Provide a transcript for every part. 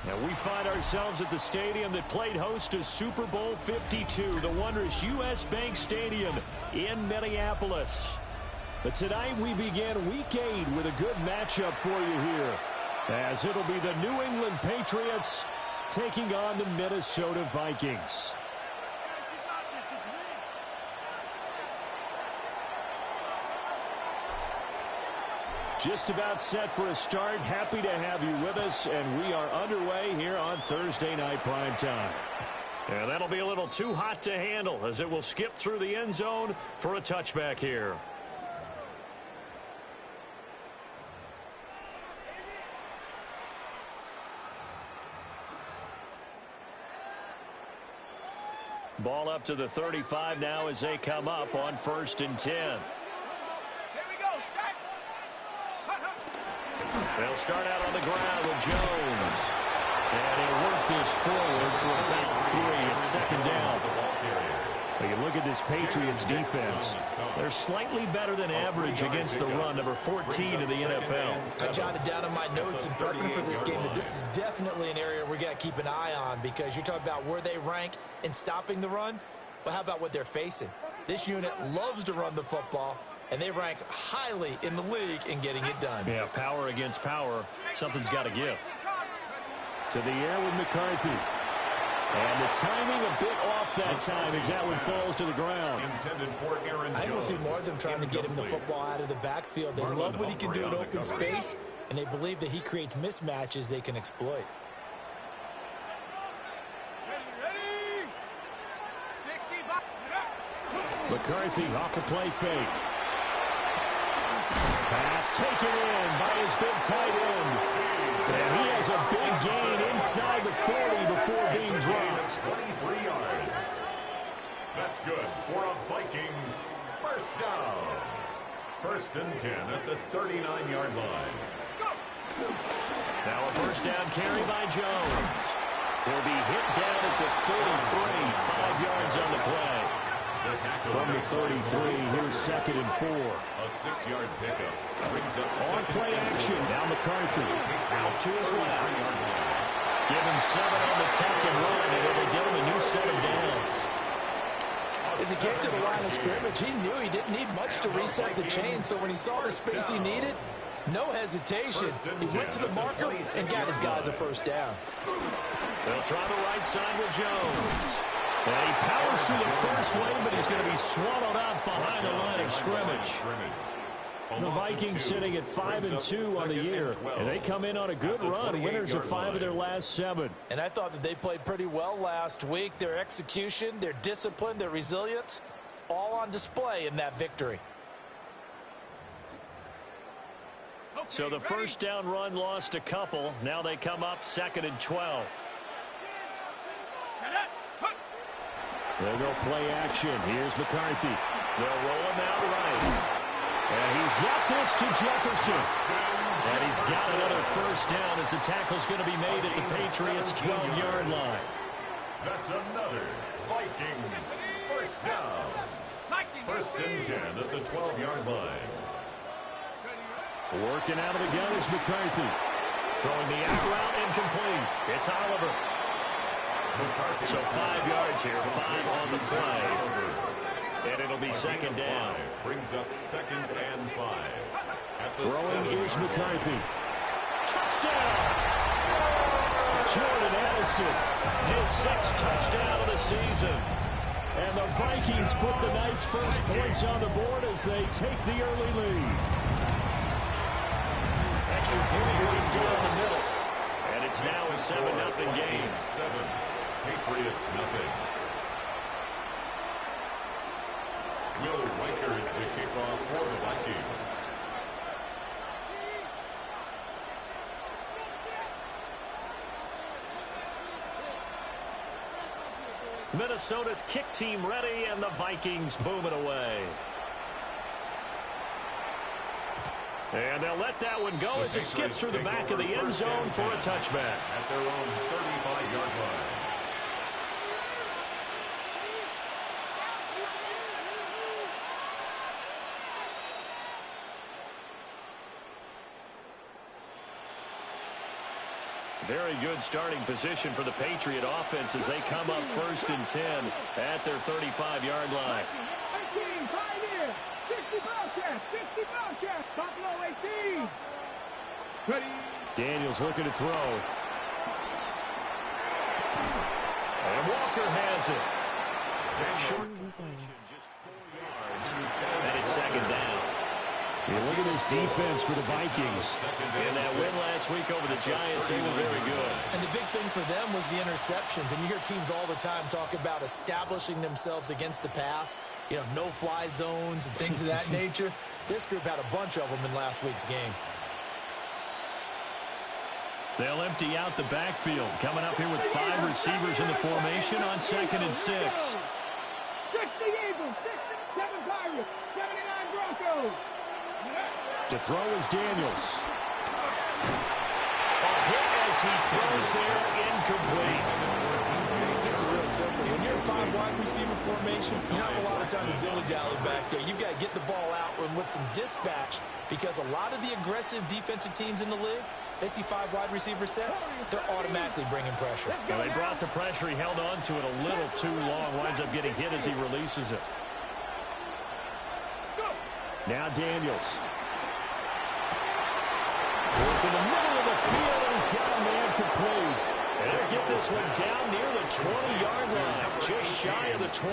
And we find ourselves at the stadium that played host to Super Bowl 52, the wondrous U.S. Bank Stadium in Minneapolis. But tonight we begin Week 8 with a good matchup for you here, as it'll be the New England Patriots taking on the Minnesota Vikings. Just about set for a start. Happy to have you with us, and we are underway here on Thursday Night Primetime. And that'll be a little too hot to handle as it will skip through the end zone for a touchback here. Ball up to the 35 now as they come up on 1st and 10. They'll start out on the ground with Jones. And he'll work this forward for about 3 at 2nd down. When you look at this Patriots defense, they're slightly better than average against the run, number 14 in the NFL. I jotted down in my notes in prepping for this game that this is definitely an area we got to keep an eye on, because you're talking about where they rank in stopping the run. But how about what they're facing? This unit loves to run the football, and they rank highly in the league in getting it done. Yeah, power against power. Something's got to give. To the air with McCarthy. And the timing a bit off that time as that one falls to the ground. I think we'll see more of them trying to get him the football out of the backfield. They love what he can do in open space, and they believe that he creates mismatches they can exploit. McCarthy off the play fake. Pass taken in by his big tight end. And he has a big gain inside the 40 before being dropped. 23 yards. That's good for a Vikings first down. 1st and 10 at the 39-yard line. Now a first down carry by Jones. He'll be hit down at the 33, 5 yards on the play. From the 33, here's 2nd and 4. A 6-yard pickup. On play action, now McCarthy. Out to his left. Give him 7 on the tack and run, and it'll give him a new set of downs. As he came to the line of scrimmage, he knew he didn't need much to reset the chain, so when he saw the space he needed, no hesitation. He went to the marker and got his guys a first down. They'll try the right side with Jones. And he powers through the first lane, but he's going to be swallowed up behind the line of scrimmage. The Vikings sitting at 5-2 on the year, and they come in on a good run, winners of 5 of their last 7. And I thought that they played pretty well last week. Their execution, their discipline, their resilience, all on display in that victory. So the first down run lost a couple. Now they come up 2nd and 12. They'll go play action. Here's McCarthy. They'll roll him out right. And he's got this to Jefferson. And he's got another first down as the tackle's going to be made at the Patriots' 12-yard line. That's another Vikings first down. 1st and 10 at the 12-yard line. Working out of the gun is McCarthy. Throwing the out route incomplete. It's Oliver. So 5 yards here, 5 on the play. And it'll be 2nd down. Brings up 2nd and 5. Throwing is McCarthy. Touchdown! Jordan Addison, his 6th touchdown of the season. And the Vikings put the Knights' first points on the board as they take the early lead. Extra point right down the middle. And it's now a 7-0 game. 7. Patriots nothing. Will Riker is the kickoff for the Vikings. Minnesota's kick team ready, and the Vikings boom it away. And they'll let that one go as it skips through the back of the end zone for a touchback. At their own 35-yard line. Very good starting position for the Patriot offense as they come up 1st and 10 at their 35-yard line. 18, 5 here. 60 Bobcats, 60 Bobcats. Buffalo 18. Ready. Daniels looking to throw. And Walker has it. Short completion, just 4 yards. And it's 2nd down. Yeah, look at this defense for the Vikings. And that win last week over the Giants, they were very good. And the big thing for them was the interceptions. And you hear teams all the time talk about establishing themselves against the pass, you know, no-fly zones and things of that nature. This group had a bunch of them in last week's game. They'll empty out the backfield. Coming up here with 5 receivers in the formation on 2nd and 6. 60 Eagles, 67 Pirates, 79 Broncos. To throw is Daniels. A hit as he throws there, incomplete. This is real simple. When you're in 5 wide receiver formation, you don't have a lot of time to dilly-dally back there. You've got to get the ball out and with some dispatch, because a lot of the aggressive defensive teams in the league, they see 5 wide receiver sets, they're automatically bringing pressure. Well, they brought the pressure. He held on to it a little too long. Winds up getting hit as he releases it. Now Daniels. Work in the middle of the field, and he's got a man complete. And they'll get this one down near the 20-yard line, just shy of the 20.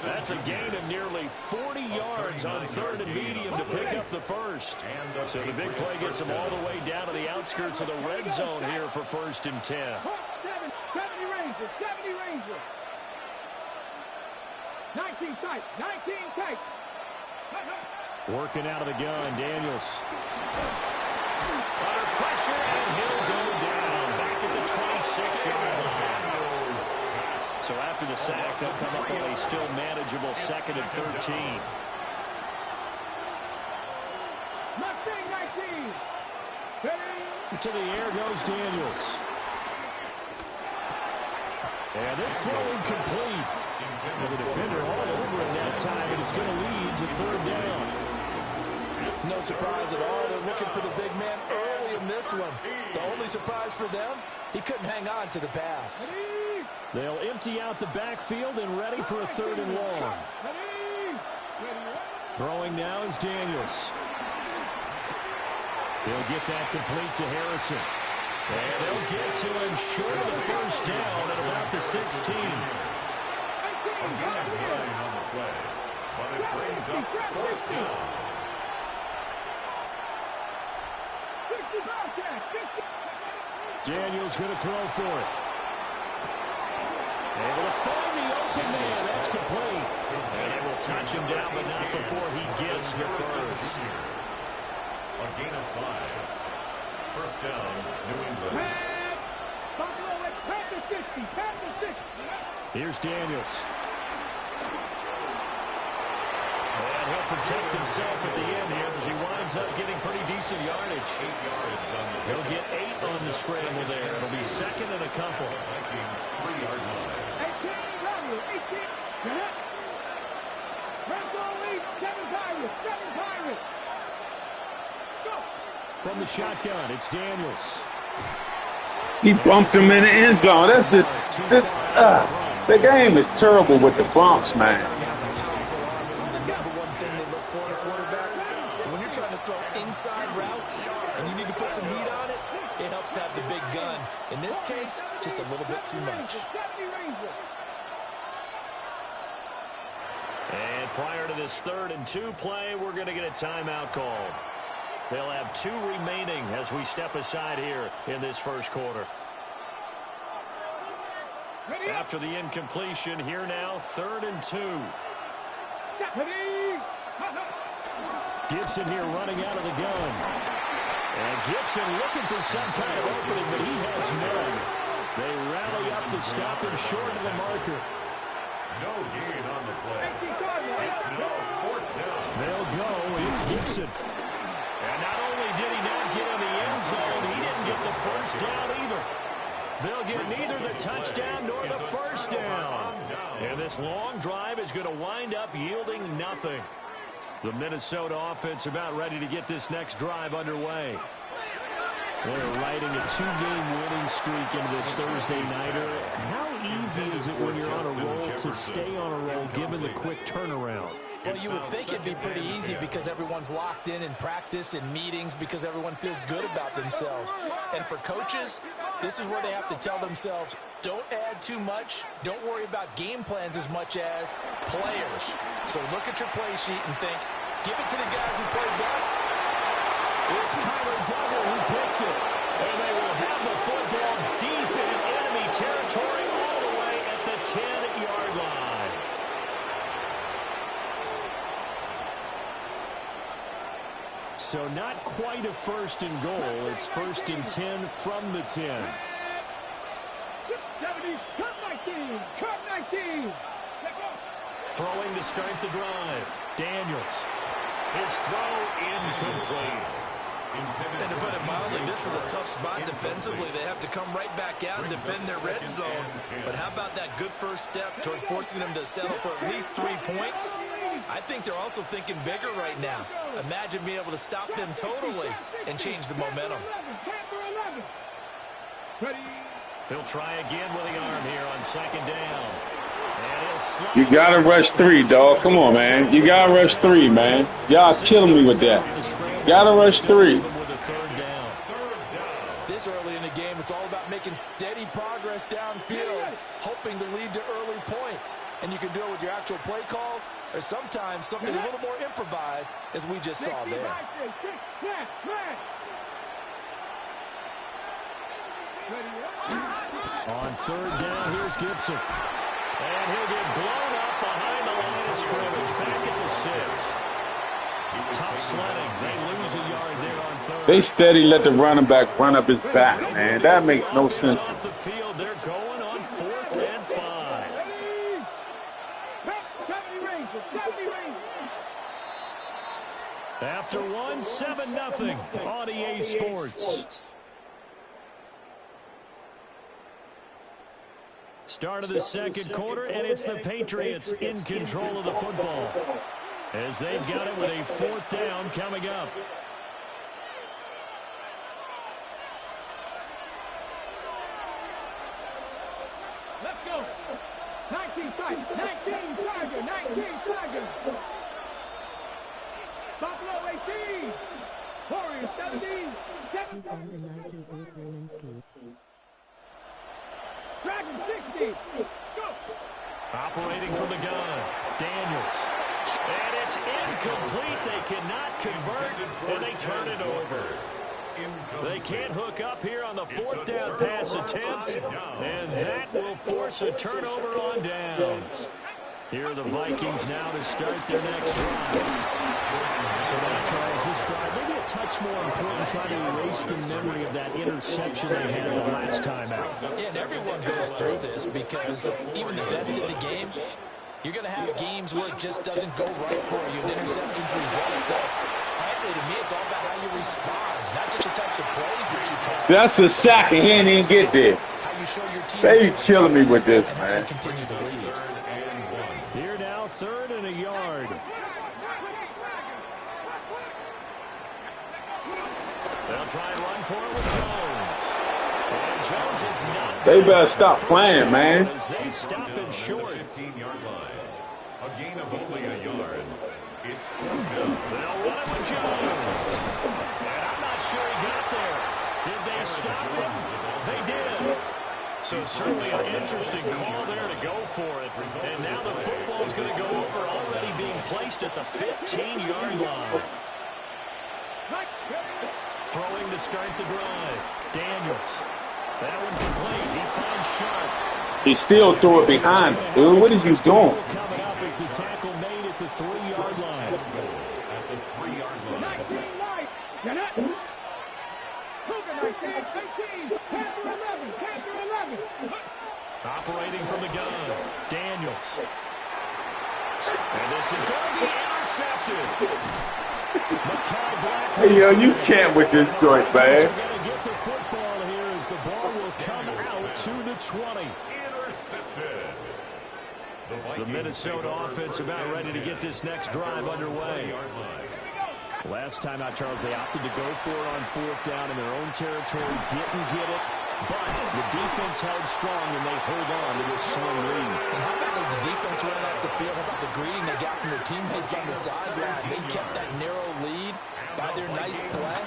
That's a gain of nearly 40 yards on 3rd and medium to pick up the first. So the big play gets him all the way down to the outskirts of the red zone here for 1st and 10. 70 Rangers, 70 Rangers. 19 tight, 19 tight. Working out of the gun, Daniels. Under pressure, and he'll go down back at the 26-yard line. So after the sack, they'll come up on a still manageable 2nd and 13. Mustang 19. To the air goes Daniels. And this throw incomplete. With the defender all over him that time, and it's going to lead to 3rd down. No surprise at all. They're looking for the big man early in this one. The only surprise for them, he couldn't hang on to the pass. They'll empty out the backfield and ready for a 3rd and long. Throwing now is Daniels. He'll get that complete to Harrison. And they'll get to him short of the 1st down at about the 16. A gain of 9 on the play, but it brings up 4th down. Daniels going to throw for it. Able to find the open man. That's complete. And they will touch him down, but not before he gets the first. A gain of 5. 1st down, New England. Here's Daniels. And he'll protect himself at the end here as he winds up getting pretty decent yardage. 8 yards on the He'll get 8 on the scramble there. It'll be 2nd and a couple. Vikings 3-yard line. 7 Pirates. From the shotgun, it's Daniels. He bumped him in the end zone. That's just, the game is terrible with the bumps, man. When you're trying to throw inside routes and you need to put some heat on it, it helps have the big gun. In this case, just a little bit too much. And prior to this 3rd and 2 play, we're going to get a timeout called. They'll have 2 remaining as we step aside here in this 1st quarter. After the incompletion, here now, 3rd and 2. Gibson here running out of the gun. And Gibson looking for some kind of opening, but he has none. They rally up to stop him short of the marker. No gain on the play. It's now 4th down. They'll go. It's Gibson. And not only did he not get in the end zone, he didn't get the 1st down either. They'll get neither the touchdown nor the 1st down. And this long drive is going to wind up yielding nothing. The Minnesota offense about ready to get this next drive underway. They're riding a 2-game winning streak into this Thursday nighter. How easy is it when you're on a roll to stay on a roll given the quick turnaround? Well, you would think it'd be pretty easy because everyone's locked in practice and meetings because everyone feels good about themselves. And for coaches, this is where they have to tell themselves, don't add too much. Don't worry about game plans as much as players. So look at your play sheet and think, give it to the guys who play best. It's Kyler Duggar who picks it. And they will have the football deep in enemy territory all the way at the 10-yard line. So not quite a first and goal. It's first and 10 from the 10. 70, cut 19, cut 19. Throwing to start the drive. Daniels. His throw incomplete. And to put it mildly, this is a tough spot defensively. They have to come right back out and defend their red zone. But how about that good first step towards forcing them to settle for at least 3 points? I think they're also thinking bigger right now. Imagine being able to stop them totally and change the momentum. He'll try again with the arm here on second down. You got to rush 3, dog. Come on, man. You got to rush 3, man. Y'all killing me with that. Got to rush 3. This early in the game, it's all about making steady progress downfield, hoping to lead to early points. And you can do it with your actual play calls or sometimes something a little more improvised, as we just saw there. On third down, here's Gibson. And he'll get blown up behind the line of scrimmage, back at the 6. Tough sledding. They lose a yard there on third. They steady let the running back run up his back, man. That makes no sense. Off the field, they're going on 4th and 5. After one, 7-0 on EA Sports. Start of the second quarter, and it's the Patriots in control of the football as they've got it with a 4th down coming up. Let's go. 19 fight. 19 Tiger. 19 Tiger. Buffalo 18. Warriors 17. 7. On the Nike Women's Beat. Dragon 60. Go. Operating from the gun, Daniels. And it's incomplete. They cannot convert, and they turn it over. They can't hook up here on the 4th down pass attempt, and that will force a turnover on downs. Here are the Vikings now to start their next drive. So now, Charles, this drive maybe a touch more important, trying to erase the memory of that interception they had the last time out. Yeah, and everyone goes through this because even the best in the game, you're going to have games where it just doesn't go right for you, and interceptions result. So, frankly, to me, it's all about how you respond, not just the types of plays that you call. That's a sack, and he didn't even get there. How you show your team. They killing me with this, man. Continue to lead. Here now, 3rd and a yard. They'll try and run for it with Jones. And Jones is not. They better stop playing, man. As they stop him short. 15-yard line. A gain of only a yard. It's They'll run it with Jones. And I'm not sure he got there. Did they stop him? They did. So certainly an interesting call there to go for it. And now the football's going to go over, already being placed at the 15-yard line. Throwing to start the drive. Daniels. That one complete. He finds Sharp. He still threw it behind him, dude. What is you doing? Coming up is the tackle made at the 3-yard line. at the 3-yard line. 19 light. Get it. Cougar 19. 18. Panther 11. Panther 11. Operating from the gun. Daniels. And this is going to be intercepted. Hey, yo, you can't with this joint, man. Going to get the football here as the ball will come out to the 20. Intercepted. The Minnesota offense about ready to get this next drive underway. Last time out, Charles, they opted to go for it on fourth down in their own territory. Didn't get it, but the defense held strong, and they hold on to this slim lead. And how about as the defense ran off the field, how about the greeting they got from their teammates on the sideline? They kept that narrow lead by their nice play.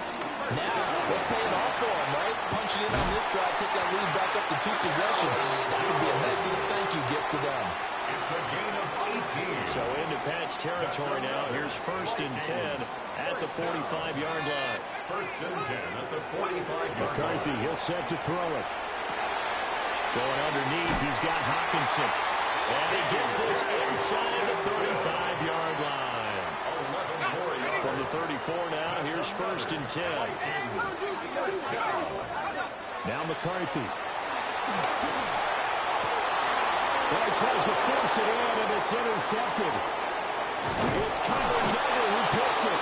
Now, let's pay it off for them, right? Punch it in on this drive, take that lead back up to 2 possessions. That would be a nice little thank you gift to them. It's a gain of 18. So into Pat's territory now. Here's 1st and 10 at the 45-yard line. 1st and 10 at the 45-yard line. McCarthy, he'll set to throw it. Going underneath, he's got Hawkinson. And he gets this inside the 35-yard line. From the 34 now, here's 1st and 10. Now McCarthy. Well, he tries to force it in, and it's intercepted. It's Kyle Duggar who picks it.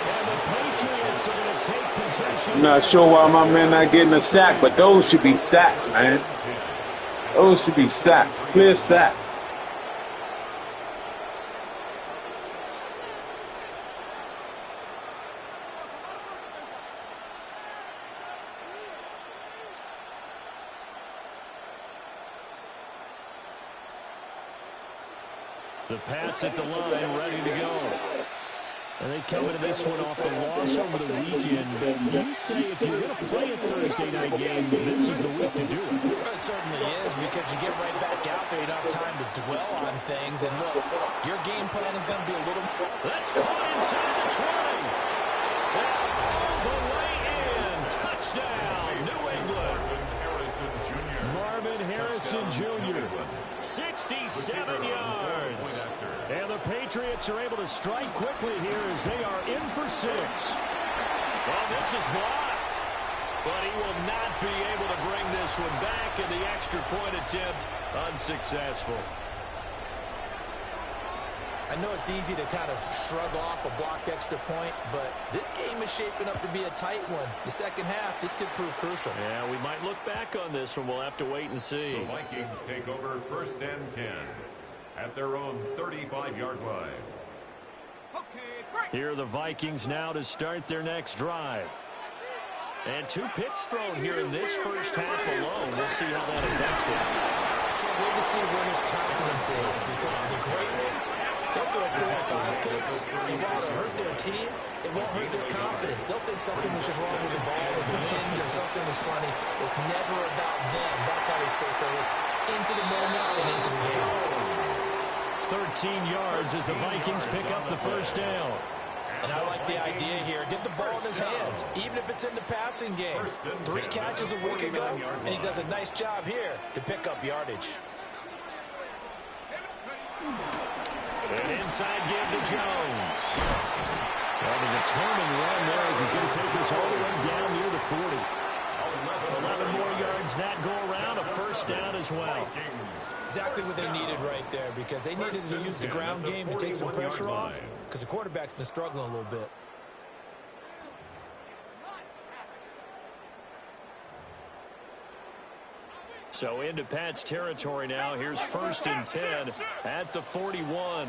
And the Patriots are going to take possession. I'm not sure why my man not getting a sack, but those should be sacks, man. Those should be sacks. Clear sack. The Pats at the line, ready to go. And they come into this one off the loss over the weekend. But you say if you're going to play a Thursday night game, this is the week to do it. It certainly is, because you get right back out there. You don't have time to dwell on things. And look, your game plan is going to be a little... That's caught inside the 20. All the way in. Touchdown, New England. Marvin Harrison Jr. 67 yards. And the Patriots are able to strike quickly here as they are in for 6. Well, this is blocked. But he will not be able to bring this one back, and the extra point attempt unsuccessful. I know it's easy to kind of shrug off a blocked extra point, but this game is shaping up to be a tight one. The second half, this could prove crucial. Yeah, we might look back on this one. We'll have to wait and see. The Vikings take over 1st and 10 at their own 35-yard line. Here are the Vikings now to start their next drive. And 2 picks thrown here in this first half alone. We'll see how that affects it. Can't wait to see where his confidence is, because the great ones, they'll throw 4 or 5 picks, and while it'll hurt their team, it won't hurt their confidence. They'll think something was just wrong with the ball or the wind or something is funny. It's never about them. That's how they stay so into the moment and into the game. 13 yards as the Vikings pick up the first down. And I like the idea here. Get the ball in his hands, even if it's in the passing game. 3 catches a week ago, and he does a nice job here to pick up yardage. An inside give to Jones. Well, the determined run there as he's going to take this all the way down near the 40. 11 more yards that go around, a first down as well. Exactly what they needed right there, because they needed to use the ground game to take some pressure off, because the quarterback's been struggling a little bit. So into Pat's territory now. Here's 1st and 10 at the 41.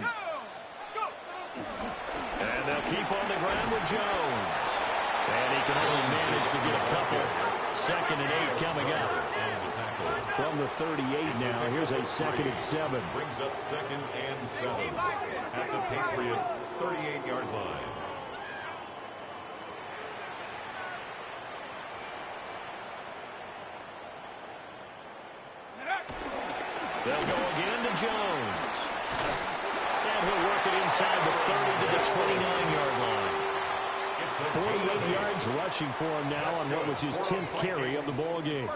And they'll keep on the ground with Jones. And he can only manage to get a couple. 2nd and 8 coming up. From the 38 now, here's a 2nd and 7. Brings up 2nd and 7 at the Patriots' 38-yard line. They'll go again to Jones. And he'll work it inside the 30 to the 29-yard line. 48 yards rushing for him now on what was his 10th carry of the ball game.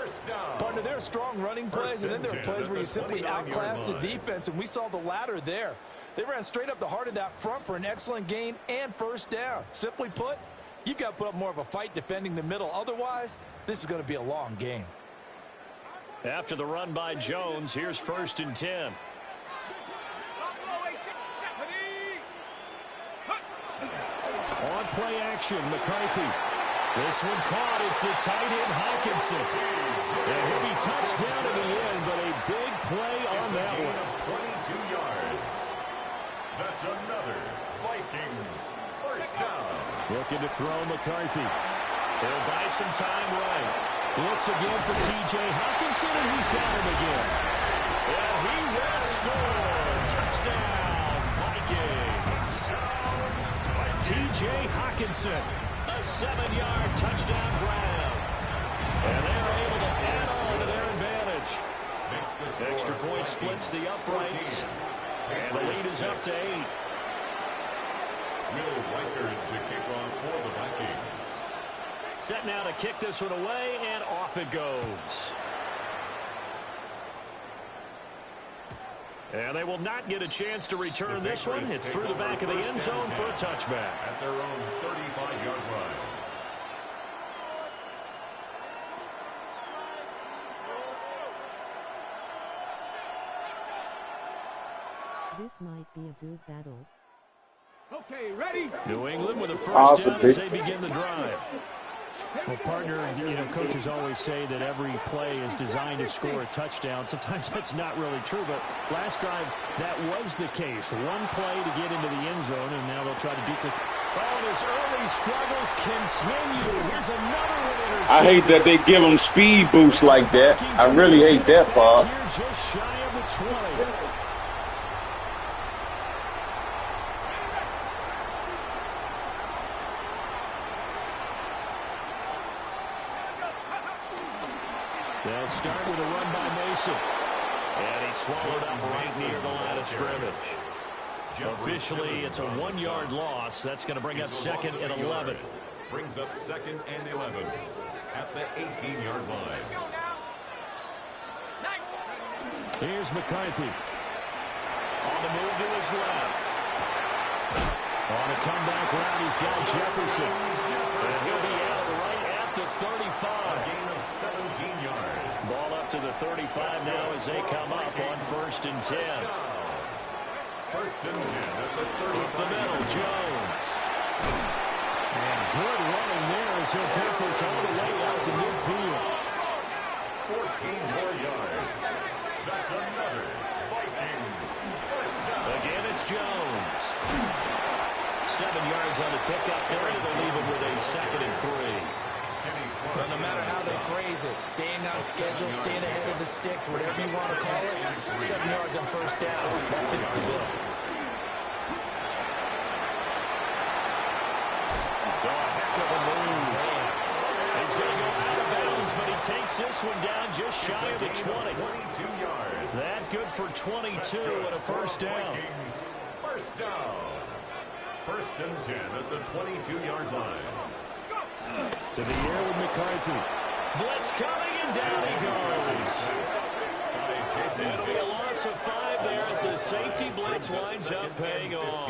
Partner, there are strong running plays, and then there are plays where you simply outclass the defense, and we saw the latter there. They ran straight up the heart of that front for an excellent gain and first down. Simply put, you've got to put up more of a fight defending the middle. Otherwise, this is going to be a long game. After the run by Jones, here's 1st and 10. On play action, McCarthy. This one caught. It's the tight end, Hawkinson. And he'll be touched down in the end, but a big play on that one. 22 yards. That's another Vikings first down. The to throw. McCarthy. He'll buy some time right. Looks again for T.J. Hockenson, and he's got him again. And he will score. Touchdown, Vikings. T.J. Hockenson, a 7-yard touchdown grab. And they're able to add on to their advantage. Extra point splits the uprights. And the lead is up to 8. Will Reichard to kick off for the Vikings. Set now to kick this one away, and off it goes. And they will not get a chance to return this one. It's through the back of the end zone for a touchback. At their own 35-yard line. This might be a good battle. Okay, ready? New England with a first Awesome, down as big. they begin the drive. Well, partner, coaches always say that every play is designed to score a touchdown. Sometimes that's not really true, but last drive, that was the case. One play to get into the end zone, and now they'll try to duplicate. Oh, and his early struggles continue. Here's another one. I hate that they give them speed boosts like that. I really hate that part. Here just shy of the 20. They'll start with a run by Mason. And he swallowed up right near the line of scrimmage. Officially, it's a 1-yard loss. That's going to bring up second and 11. Brings up second and 11 at the 18-yard line. Here's McCarthy. On the move to his left. On a comeback route, he's got Jefferson. And he'll be out right at the 35. A gain of 17 yards. Ball up to the 35 now as they come up on 1st and 10. First and 10 at the 35. Up the middle, Jones. And good running there as he'll take this all the way out to midfield. 14 more yards. That's another Vikings first down. Again, it's Jones. 7 yards on the pickup there, and they'll leave it with a 2nd and 3. But no matter how they phrase it, staying on schedule, staying ahead of the sticks, whatever you want to call it, 7 yards on first down, that fits the bill. Oh, a heck of a move. He's going to go out of bounds, but he takes this one down just shy of the 20. 22 yards. That good for 22 and a first down. Vikings first down. First and 10 at the 22-yard line. To the air with McCarthy. Blitz coming, and down he goes. It'll be a loss of 5 there as the safety blitz lines up paying off.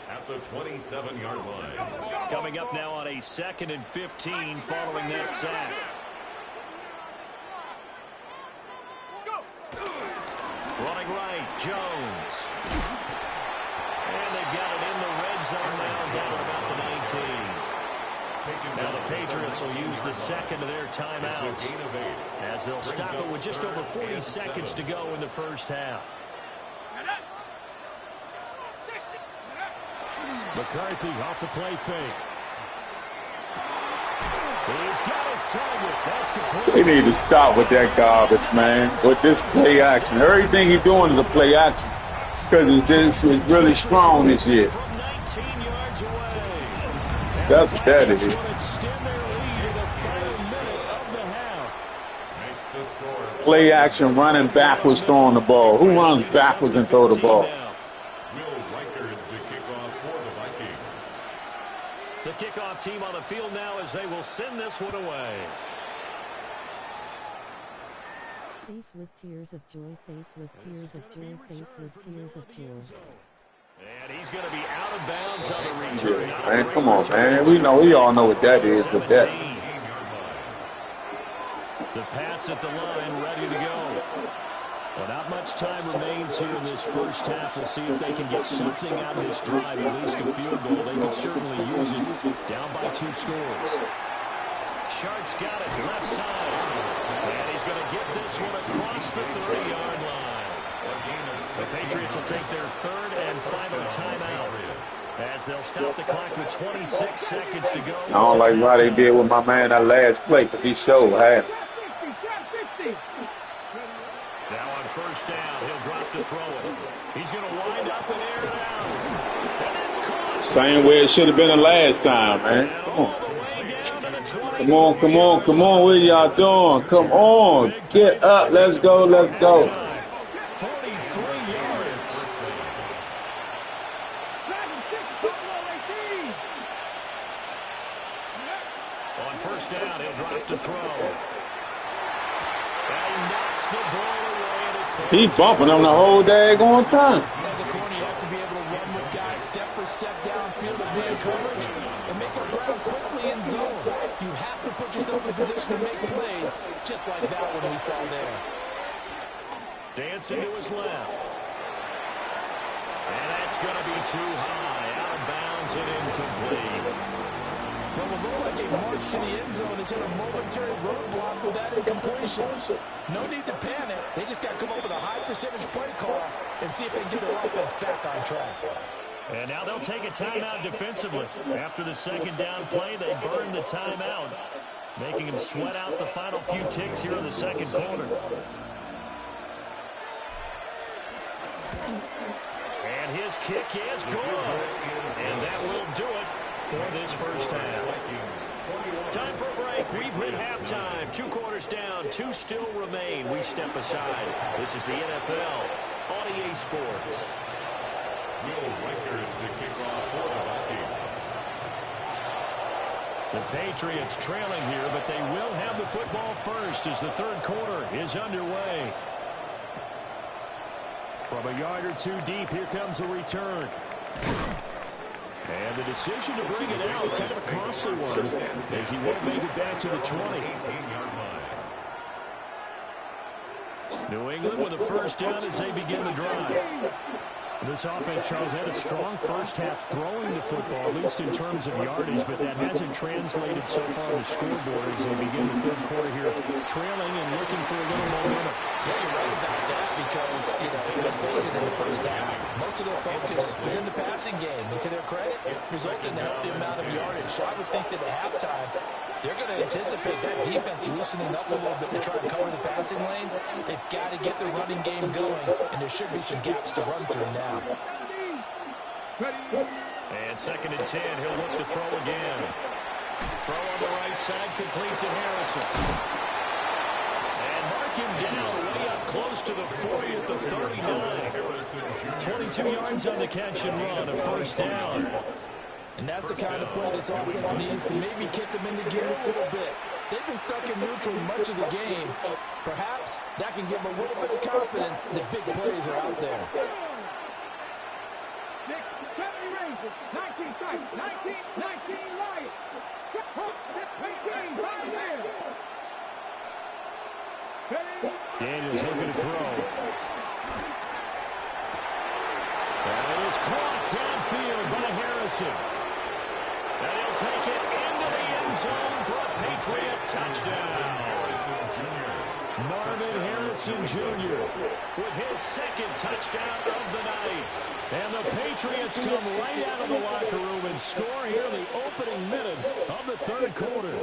At the 27-yard line. Coming up now on a 2nd and 15 following that sack. Running right, Jones. And they've got it in the red zone now down about the 19. Now the Patriots will use the second of their timeouts as they'll stop it with just over 40 seconds to go in the first half. McCarthy off the play fake. He's got his target. That's complete. They need to stop with that garbage, man. With this play action. Everything he's doing is a play action. Because this is really strong this year. From 19 yards away. That's what that is. Extend their lead in the final minute of the half. Makes the score. Play action, running backwards, throwing the ball. Who runs backwards and throw the ball? Will Reichard to kick off for the Vikings. The kickoff team on the field now as they will send this one away. Face with tears of joy, face with tears of joy, face with tears of joy. And he's going to be out of bounds on the return. Yeah, man, come on, man. We all know what that is, but that. The Pats at the line, ready to go. Well, not much time remains here in this first half. We'll see if they can get something out of this drive, at least a field goal. They can certainly use it. Down by 2 scores. Shark's got it left side. And he's going to get this one across the 30-yard line. The Patriots will take their 3rd and final timeout. As they'll stop the clock with 26 seconds to go. I don't like what they did with my man that last play, because he showed half. Now on first down, he'll drop to throw it. He's going to wind up and air it out. And that's caught. Same way it should have been the last time, man. Come on. Come on. What y'all doing? Come on. Get up. Let's go. 43 yards. On first down, he'll drop to throw. And he knocks the ball away. He's bumping them the whole daggone time. As a corner, you have to be able to run with guys step for step downfield and man coverage and make up ground quickly in zone. You have to put yourself in a position to make plays, just like that one we saw there. Dancing to his left. And that's going to be too high. Out of bounds and incomplete. Well, it looked like a march to the end zone has hit a momentary roadblock with that incompletion. No need to panic. They just got to come up with a high percentage play call and see if they can get their offense back on track. And now they'll take a timeout defensively. After the second down play, they burn the timeout, making them sweat out the final few ticks here in the second quarter. And his kick is good. And that will do it for this first half. Time for a break. We've hit halftime. 2 quarters down. 2 still remain. We step aside. This is the NFL on EA Sports. The Patriots trailing here, but they will have the football first as the third quarter is underway. From a yard or two deep, here comes a return. And the decision to bring it out, kind of a costly one, as he won't make it back to the 20. New England with a first down as they begin the drive. This offense, Charles, had a strong first half throwing the football, at least in terms of yardage, but that hasn't translated so far on the scoreboard as they begin the third quarter here, trailing and looking for a little momentum. Yeah, you're right about that because, let's face it, in the first half, most of their focus was in the passing game. And to their credit, resulted in a healthy amount of yardage. So I would think that at halftime, they're going to anticipate that defense loosening up a little bit to try and cover the passing lanes. They've got to get the running game going, and there should be some gaps to run through now. And 2nd and 10, he'll look to throw again. Throw on the right side, complete to Harrison. And mark him down way up close to the 40 at the 39. 22 yards on the catch and run, a first down. And that's the kind of play this offense needs to maybe kick them into gear a little bit. They've been stuck in neutral much of the game. Perhaps that can give them a little bit of confidence that big plays are out there. 70 Rangers, 19 strikes, 19 Lions. 19, 5 there. Daniels looking to throw. And it is caught downfield by Harrison. And he'll take it into the end zone for a Patriot touchdown. Marvin Harrison Jr. with his 2nd touchdown of the night. And the Patriots come right out of the locker room and score here in the opening minute of the third quarter.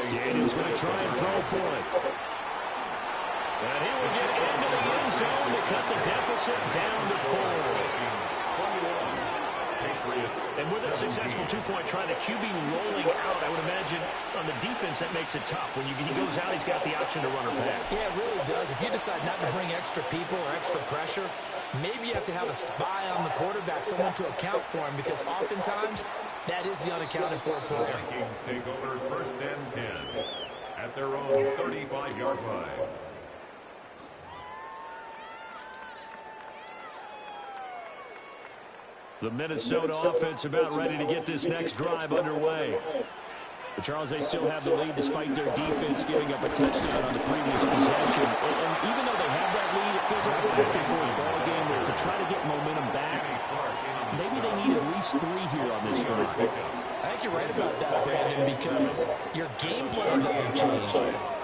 Daniels going to try and throw for it. And he will get into the end zone to cut the deficit down to 4. And with a successful 2-point try, the QB rolling out, I would imagine on the defense that makes it tough. When he goes out, he's got the option to run or pass. Yeah, it really does. If you decide not to bring extra people or extra pressure, maybe you have to have a spy on the quarterback, someone to account for him, because oftentimes that is the unaccounted for player. Vikings take over 1st and 10 at their own 35-yard line. The Minnesota offense about ready to get this next drive underway. But Charles, they still have the lead despite their defense giving up a touchdown on the previous possession. And even though they have that lead, it feels like a back and forth ball game where to try to get momentum back, maybe they need at least 3 here on this drive. I think you're right about that, Brandon, because your game plan doesn't change.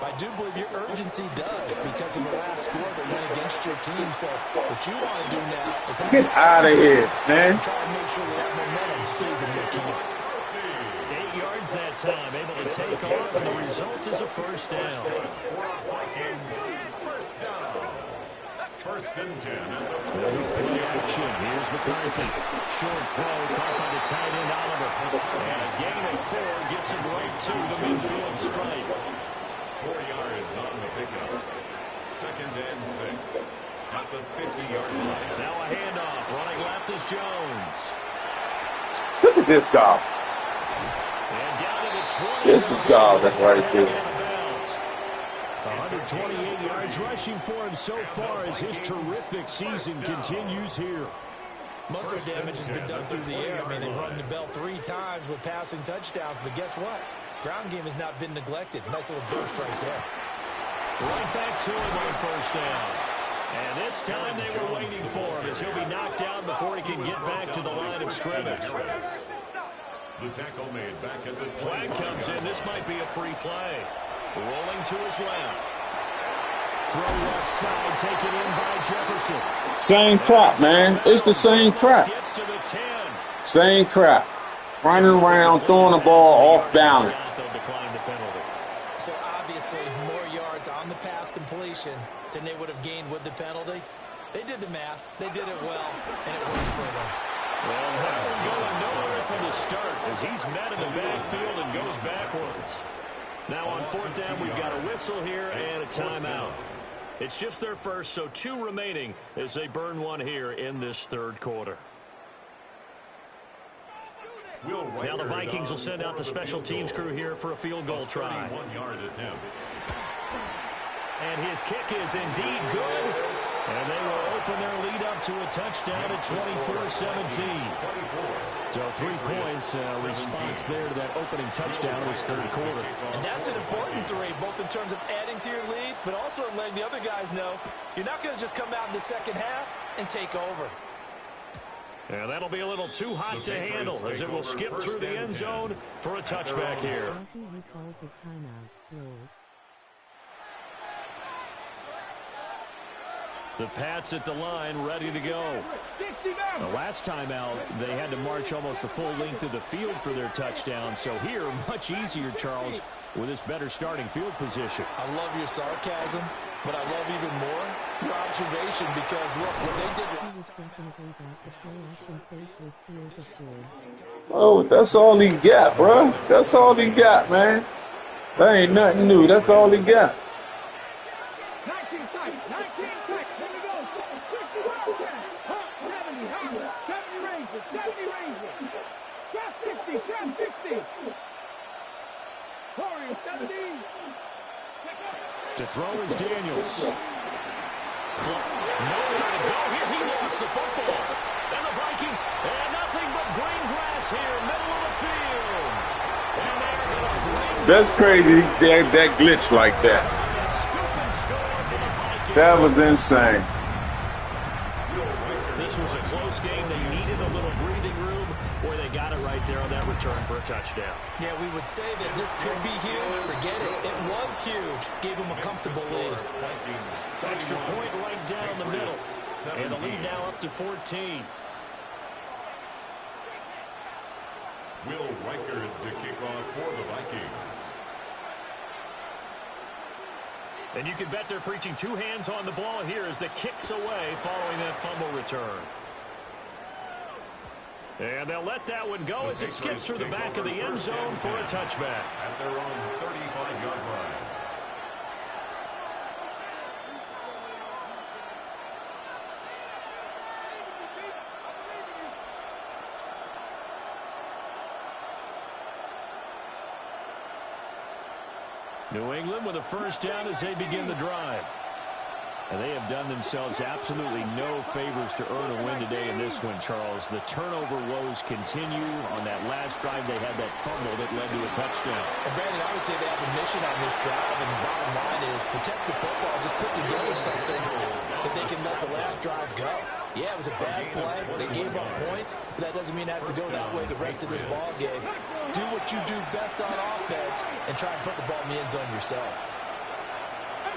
I do believe your urgency does because of the last score that went against your team. So what you want to do now is get out of here, man. Try to make sure that momentum stays in your camp. 8 yards that time, able to take off, and the result is a first down. First and 10. Play action. Here's McCarthy. Short throw caught by the tight end Oliver. And a gain of 4 gets him right to the midfield stripe. 4 yards on the pickup. Second and 6 at the 50-yard line. Now a handoff. Running left is Jones. Look at this guy. And down to the 20. This is guy that's right there. 128 yards rushing for him so far as his terrific season continues here. Most of their damage has been done through the air. I mean, they've rung the bell 3 times with passing touchdowns, but guess what? Ground game has not been neglected. Nice little burst right there. Right back to him on first down. And this time they were waiting for him as he'll be knocked down before he can get back to the line of scrimmage. The tackle made back at the flag comes in. This might be a free play. Rolling to his left. Throw left side, taken in by Jefferson. Same crap, man. It's the same crap. Gets to the 10. Same crap. Running around, throwing the ball off balance. They'll decline the penalty. So obviously more yards on the pass completion than they would have gained with the penalty. They did the math. They did it well, and it works for them. Well, Howard going nowhere from the start as he's met in the backfield and goes backwards. Now on fourth down, we've got a whistle here and a timeout. It's just their first, so 2 remaining as they burn one here in this third quarter. Now the Vikings will send out the special teams crew here for a field goal try. 31-yard attempt. And his kick is indeed good. And they will open their lead up to a touchdown at 24-17. So 3 points, response there to that opening touchdown was third quarter. And that's an important 3, both in terms of adding to your lead, but also letting the other guys know you're not going to just come out in the second half and take over. And that'll be a little too hot to handle as it will skip through the end zone for a touchback here. He called the timeout. Roll. The Pats at the line, ready to go. The last time out, they had to march almost the full length of the field for their touchdown. So here, much easier, Charles, with this better starting field position. I love your sarcasm, but I love even more your observation because, look, what they did. He was definitely about to play action face with tears of joy. Oh, that's all he got, bro. That's all he got, man. That ain't nothing new. That's all he got. 19 tight, 19 tight. Here we go. 60 Wildcats. Hawk 70, Howard 70 Rangers, 70 Rangers. Trap 60, trap 60. Warriors 70. To throw is Daniels. Nowhere to go here. He lost the football. And the Vikings, and nothing but green grass here, middle of the field. And they're going to bring That's crazy, that glitch like that. a scoop and score for the Vikings. That was insane. This was a close game. They needed a little breathing room where they got it right there on that return for a touchdown. Yeah, we would say that this could be huge. Forget it. It was huge. Gave them a comfortable lead. Extra point right down the middle. And the lead now up to 14. Will Reichard to kick off for the Vikings. And you can bet they're preaching 2 hands on the ball here as the kick's away following that fumble return. And they'll let that one go as it skips through the back of the end zone for a touchback. At their own 35-yard line. New England with a first down as they begin the drive. And they have done themselves absolutely no favors to earn a win today in this one, Charles. The turnover woes continue. On that last drive, they had that fumble that led to a touchdown. And Brandon, I would say they have a mission on this drive, and the bottom line is protect the football. Just put together something that they can let the last drive go. Yeah, it was a bad play. They gave up points, but that doesn't mean it has to go that way the rest of this ball game. Do what you do best on offense and try and put the ball in the end zone yourself.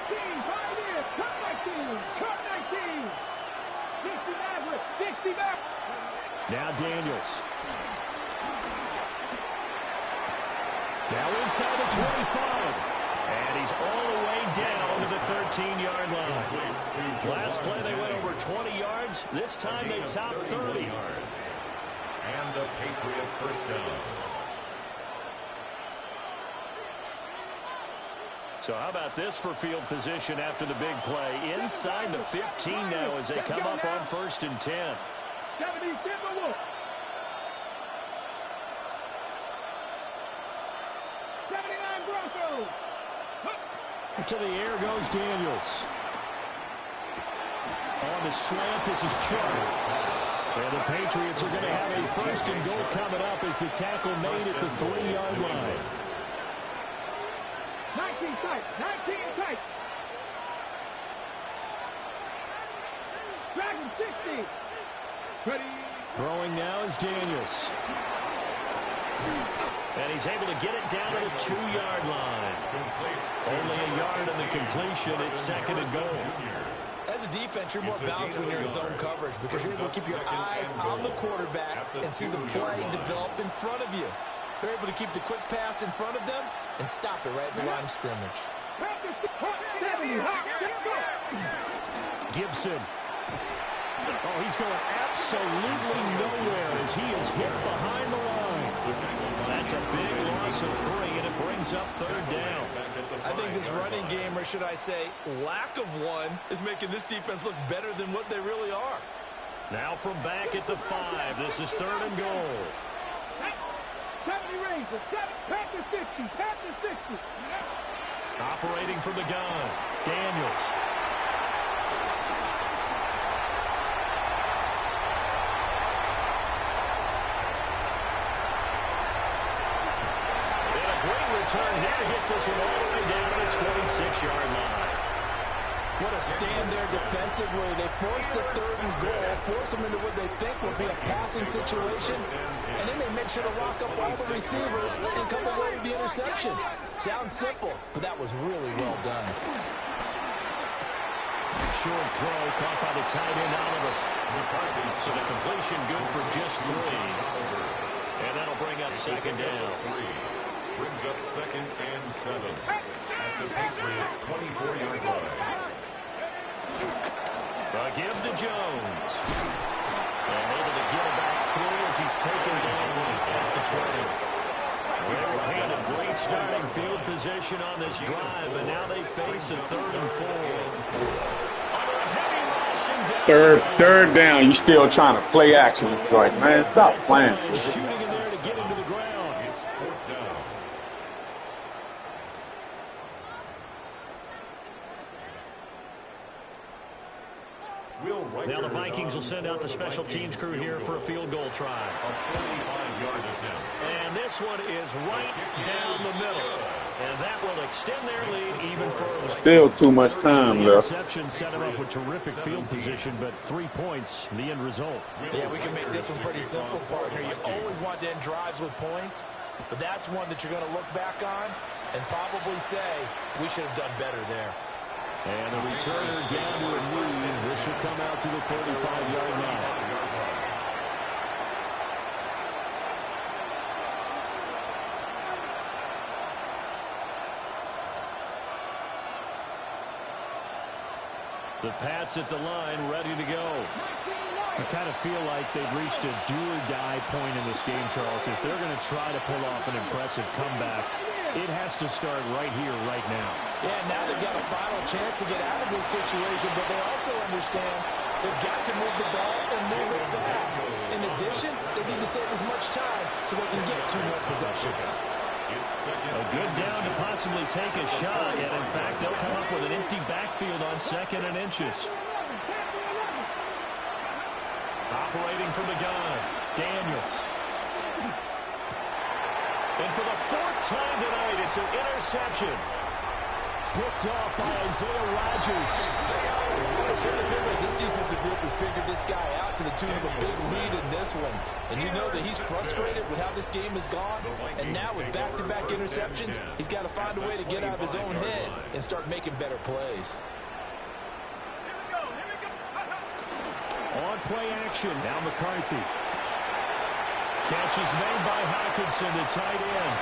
Pioneers, cut 19, cut 19. 60 Maverick, 60 Maverick. Now Daniels. Now inside the 25. And he's all the way down to the 13-yard line. Last play they went over 20 yards. This time they topped 30. And the Patriot first down. So how about this for field position after the big play? Inside the 15 now as they come up on 1st and 10. 70 Timberwolves. 79 Broncos. To the air goes Daniels. On the slant, this is Chubb. And the Patriots are going to have a 1st and goal coming up as the tackle made at the 3-yard line. 19 tight, 19 tight. Dragon 60. Ready. Throwing now is Daniels. And he's able to get it down to the 2-yard line. Only a yard in the completion. It's 2nd and goal. As a defense, you're more balanced when you're in zone coverage because you're able to keep your eyes on the quarterback and see the play develop in front of you. They're able to keep the quick pass in front of them and stop it right at the line of scrimmage. Gibson. Oh, he's going absolutely nowhere as he is hit behind the line. That's a big loss of 3, and it brings up 3rd down. I think this running game, or should I say lack of one, is making this defense look better than what they really are. Now from back at the 5, this is 3rd and goal. 70 Rangers, 7, Panther 60, Panther 60. Operating from the gun, Daniels. Return here gets this one all the way down to the 26-yard line. What a stand there defensively. They force the 3rd and goal, force them into what they think will be a passing situation, and then they make sure to lock up all the receivers and come away with the interception. Sounds simple, but that was really well done. Short throw caught by the tight end Oliver. So the completion good for just 3. And that'll bring up 2nd down. Brings up 2nd and 7 at the Patriots' 24-yard line. A give to Jones. And able to get it back through as he's taken down at the 20. They were handed great starting field position on this drive, and now they face a 3rd and 4. Under a heavy rush and Third down. You still trying to play action. Like, man, stop playing. Shooting in there to get into the ground. It's 4th down. Now the Vikings will send out the special teams crew here for a field goal try. A 45-yard attempt. And this one is right down the middle. And that will extend their lead even further. Still too much time The left. interception set him up with terrific field position, but 3 points, the end result. Yeah, we can make this one pretty simple, partner. You always want to end drives with points, but that's one that you're going to look back on and probably say, we should have done better there. And the returner down to a knee. This will come out to the 35-yard line. The Pats at the line, ready to go. I kind of feel like they've reached a do-or-die point in this game, Charles. If they're going to try to pull off an impressive comeback, it has to start right here, right now. Yeah, now they've got a final chance to get out of this situation, but they also understand they've got to move the ball and move it fast. In addition, they need to save as much time so they can get 2 more possessions. A good down to possibly take a shot, and in fact, they'll come up with an empty backfield on 2nd and inches. Operating from the gun, Daniels. And for the 4th time tonight, it's an interception. picked off by Isaiah Rodgers. It certainly feels like this defensive group has figured this guy out to the tune of a big lead in this one. And you know that he's frustrated with how this game has gone. And now with back-to-back interceptions, he's got to find a way to get out of his own head and start making better plays. On play action, now McCarthy. Catch is made by Hockenson, the tight end.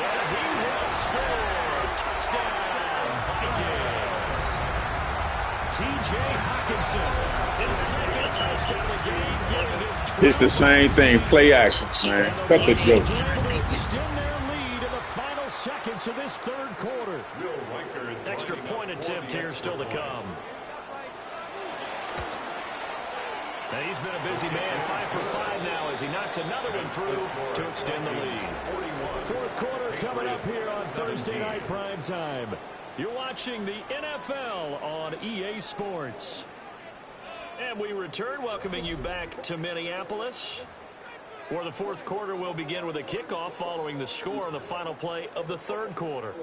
And he will score. Touchdown, Vikings. T.J. Hockenson, his second touchdown of the game, giving it. It's the same thing. Play action, man. Cut the joke. Extend their lead in the final seconds of this third quarter. Extra point attempt here still to come. And he's been a busy man, 5 for 5 now as he knocks another one through to extend the lead. Fourth quarter coming up here on Thursday night prime time. You're watching the NFL on EA Sports. And we return, welcoming you back to Minneapolis, where the fourth quarter will begin with a kickoff following the score on the final play of the third quarter.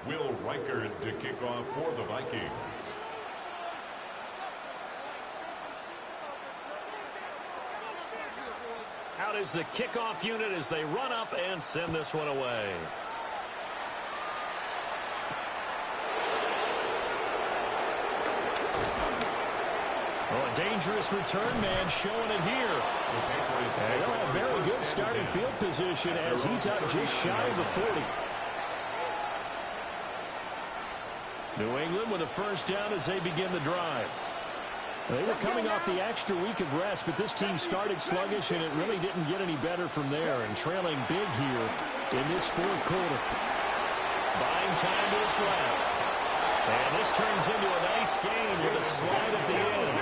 Will Reichard to kick off for the Vikings. Out is the kickoff unit as they run up and send this one away. Oh, a dangerous return man showing it here. And he'll have very good starting field position as he's up just shy of the 40. New England with a first down as they begin the drive. They were coming off the extra week of rest, but this team started sluggish, and it really didn't get any better from there, and trailing big here in this fourth quarter. Buying time to his left. And this turns into a nice gain with a slide at the end.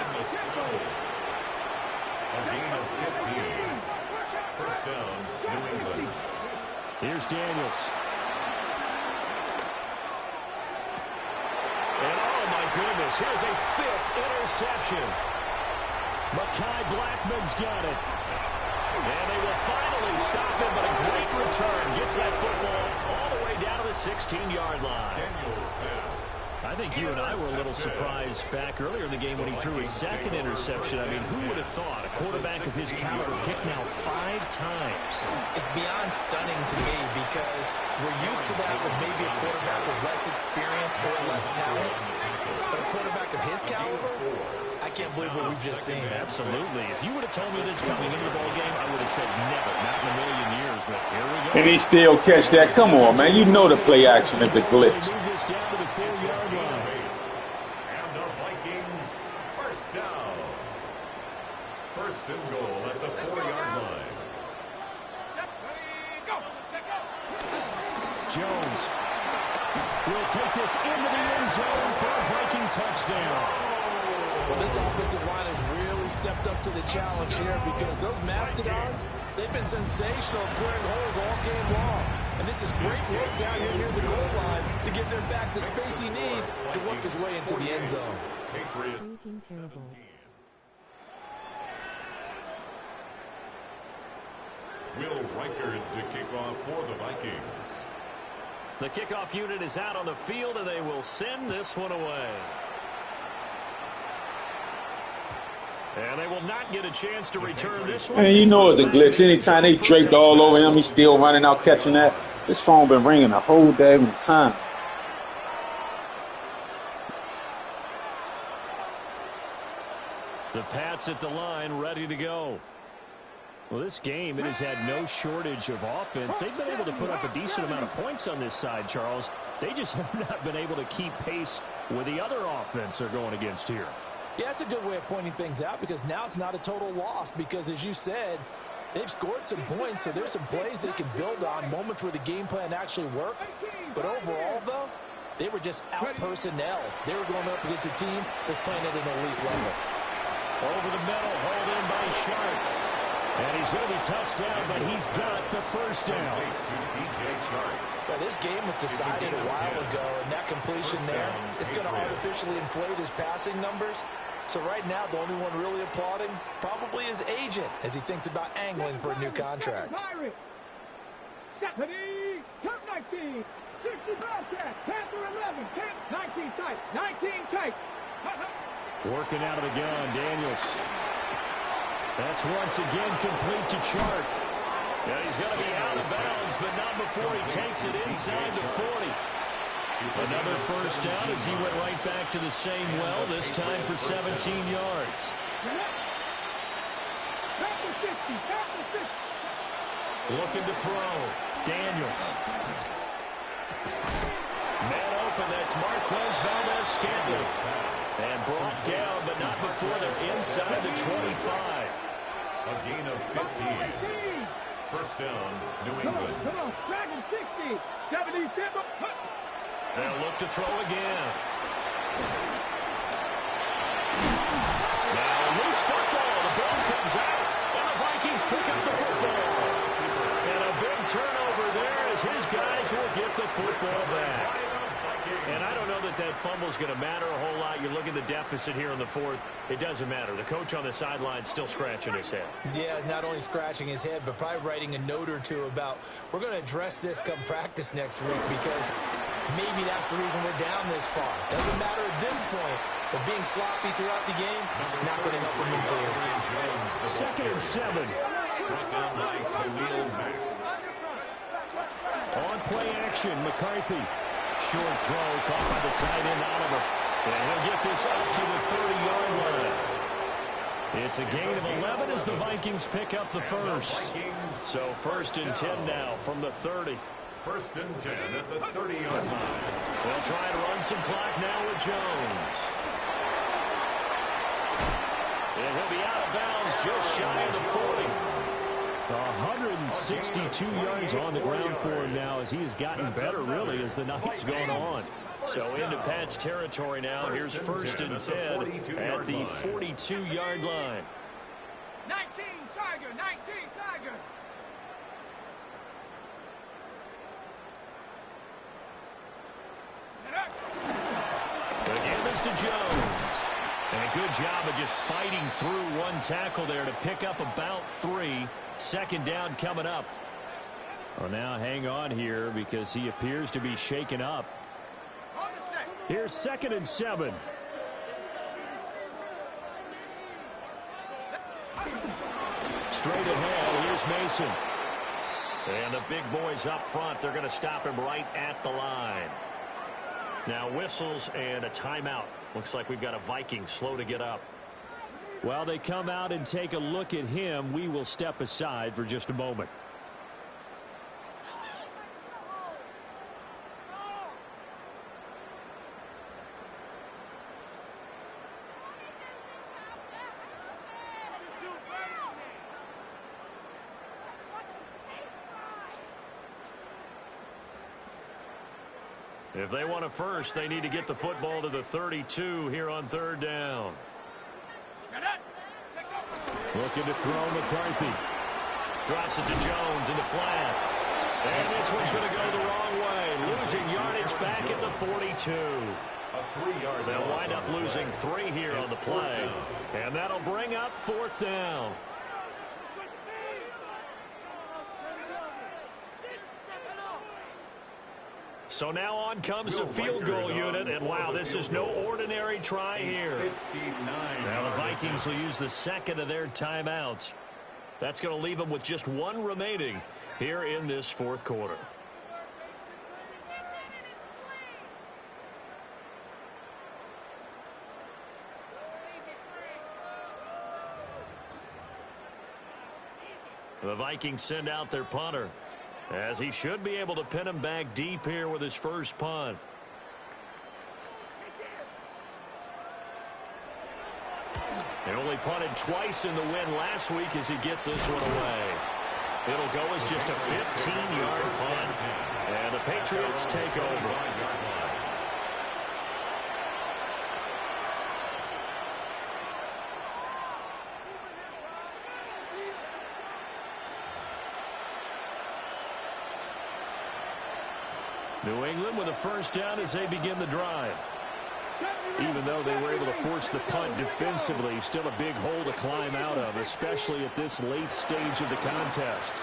A gain of 15. First down, New England. Here's Daniels. And oh my goodness, here's a fifth interception. Mekhi Blackman's got it. And they will finally stop him, but a great return. Gets that football all the way down to the 16-yard line. Daniels pass. I think you and I were a little surprised back earlier in the game when he threw his second interception. I mean, who would have thought a quarterback of his caliber picked now 5 times? It's beyond stunning to me because we're used to that with maybe a quarterback with less experience or less talent. But a quarterback of his caliber, I can't believe what we've just seen. Absolutely. If you would have told me this coming into the ballgame, I would have said never, not in a million years. But here we go. And he still catch that. Come on, man. You know the play action is a glitch. Move this down to the 4-yard line. And the Vikings, first down. First and goal at the 4-yard line. Jones will take this into the end zone for a Viking touchdown. Well, this offensive line has really stepped up to the challenge here because those Mastodons, they've been sensational clearing holes all game long. And this is great work down here near the goal line to give their back the space he needs to work his way into the end zone. Patriots, Freaking terrible. Will Reichard to kick off for the Vikings. The kickoff unit is out on the field, and they will send this one away. And they will not get a chance to return this one. Man, you know it's a glitch. Anytime they draped all over him, he's still running out catching that. This phone been ringing the whole damn time. The Pats at the line, ready to go. Well, this game, it has had no shortage of offense. They've been able to put up a decent amount of points on this side, Charles. They just have not been able to keep pace with the other offense they're going against here. Yeah, that's a good way of pointing things out because now it's not a total loss because, as you said, they've scored some points, so there's some plays they can build on, moments where the game plan actually worked. But overall, though, they were just out-personnel. They were going up against a team that's playing at an elite level. Over the middle, hauled in by Sharp. And he's going to be touched down, but he's got the first down. Well, this game was decided a while ago, and that completion there is going to artificially inflate his passing numbers. So right now, the only one really applauding probably his agent as he thinks about angling for a new contract. Stephanie, turn 19. 15. 60 Bobcat. Panther 11. 19 tight. 19 tight. Working out of the gun, Daniels. That's once again complete to Chark. Yeah, he's going to be out of bounds, but not before he takes it inside the 40. Another first down as he went right back to the same well, this time for 17 yards. Looking to throw. Daniels. Man open, that's Marquez Valdez-Scantling. And brought down, but not before they're inside the 25. A gain of 15. First down, New England. Come on, Dragon 60. 77. They'll look to throw again. Now a loose football. The ball comes out, and the Vikings pick up the football. And a big turnover there as his guys will get the football back. And I don't know that that fumble is going to matter a whole lot. You look at the deficit here in the fourth. It doesn't matter. The coach on the sideline still scratching his head. Yeah, not only scratching his head, but probably writing a note or two about we're going to address this come practice next week because maybe that's the reason we're down this far. Doesn't matter at this point, but being sloppy throughout the game, not going to help him improve. 2nd and 7. On play action, McCarthy. Short throw caught by the tight end Oliver. And he'll get this up to the 30-yard line. It's a gain of 11 as the Vikings pick up the first. So 1st and 10 now from the 30. 1st and 10 at the 30-yard line. They'll try and run some clock now with Jones. And he'll be out of bounds just shy of the 40. 162 yards on the ground for him now as he has gotten better, really, as the night's gone on. So into Pat's territory now. Here's 1st and 10 at the 42-yard line. 19 Tiger, 19 Tiger. Again, Mr. Jones. And a good job of just fighting through one tackle there to pick up about 3. 2nd down coming up. Well, now hang on here because he appears to be shaken up. Here's 2nd and 7. Straight ahead, here's Mason. And the big boys up front, they're going to stop him right at the line. Now whistles and a timeout. Looks like we've got a Viking slow to get up. While they come out and take a look at him, we will step aside for just a moment. If they want a first, they need to get the football to the 32 here on 3rd down. Looking to throw McCarthy. Drops it to Jones in the flat. And this one's going to go the wrong way. Losing yardage back at the 42. They'll wind up losing 3 here on the play. And that'll bring up 4th down. So now on comes the field goal unit, and wow, this is no ordinary try here. Now the Vikings will use the 2nd of their timeouts. That's going to leave them with just 1 remaining here in this 4th quarter. The Vikings send out their punter, as he should be able to pin him back deep here with his first punt. He only punted twice in the win last week as he gets this one away. It'll go as just a 15-yard punt. And the Patriots take over. New England with a first down as they begin the drive. Even though they were able to force the punt defensively, still a big hole to climb out of, especially at this late stage of the contest.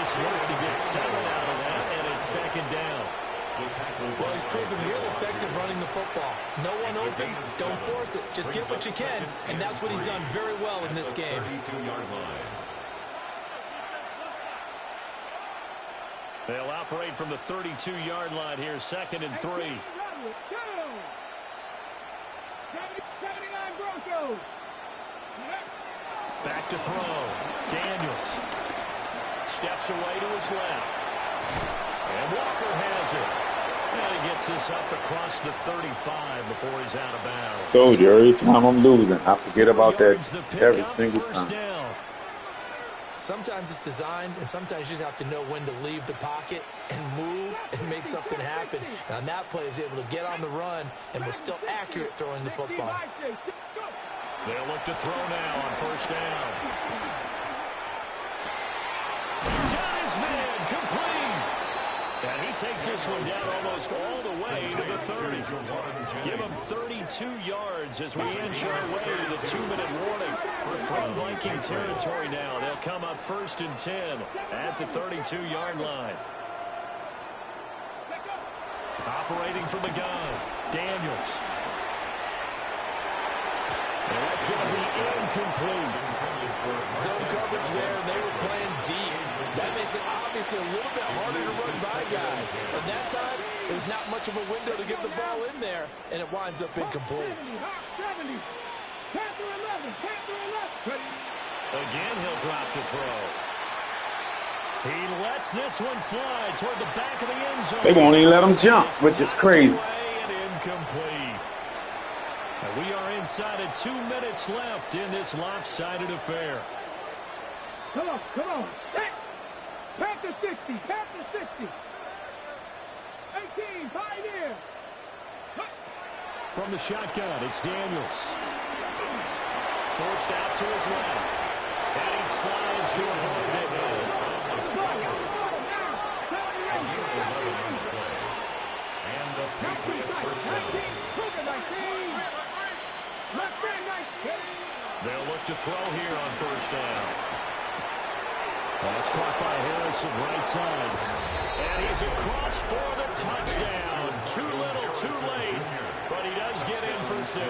Nice work to get 7 out of that, and it's second down. Well, he's proven real effective running the football. No one open, don't force it. Just get what you can, and that's what he's done very well in this game. They'll operate from the 32-yard line here, 2nd and 3. 79 Broncos. Back to throw. Daniels steps away to his left. And Walker has it. And he gets this up across the 35 before he's out of bounds. Told you, every time I'm losing, I forget about that every single time. Down. Sometimes it's designed, and sometimes you just have to know when to leave the pocket and move and make something happen. And on that play, he was able to get on the run and was still accurate throwing the football. They'll look to throw now on 1st down. Got his man complete. And he takes this one down almost all the way to the 30. Give him 32 yards as we inch our way to the 2-minute warning. From Viking territory now, they'll come up 1st and 10 at the 32-yard line. Operating from the gun, Daniels. And that's going to be incomplete. Zone coverage there, and they were playing deep. That makes it obviously a little bit harder to run by guys. And that time, there's not much of a window to get the ball in there, and it winds up incomplete. 70. Panther 11. Panther 11. Again, he'll drop to throw. He lets this one fly toward the back of the end zone. They won't even let him jump, which is crazy. And incomplete. And we are inside of 2 minutes left in this lopsided affair. Come on, come on. Panther 60. Panther 60. 18. Pioneer. From the shotgun, it's Daniels. Forced out to his left. And he slides to avoid the hit. And the Patriots first down. They'll look to throw here on 1st down. That's caught by Harrison right side. And he's across for the touchdown. Too little, too late. But he does get in for 6.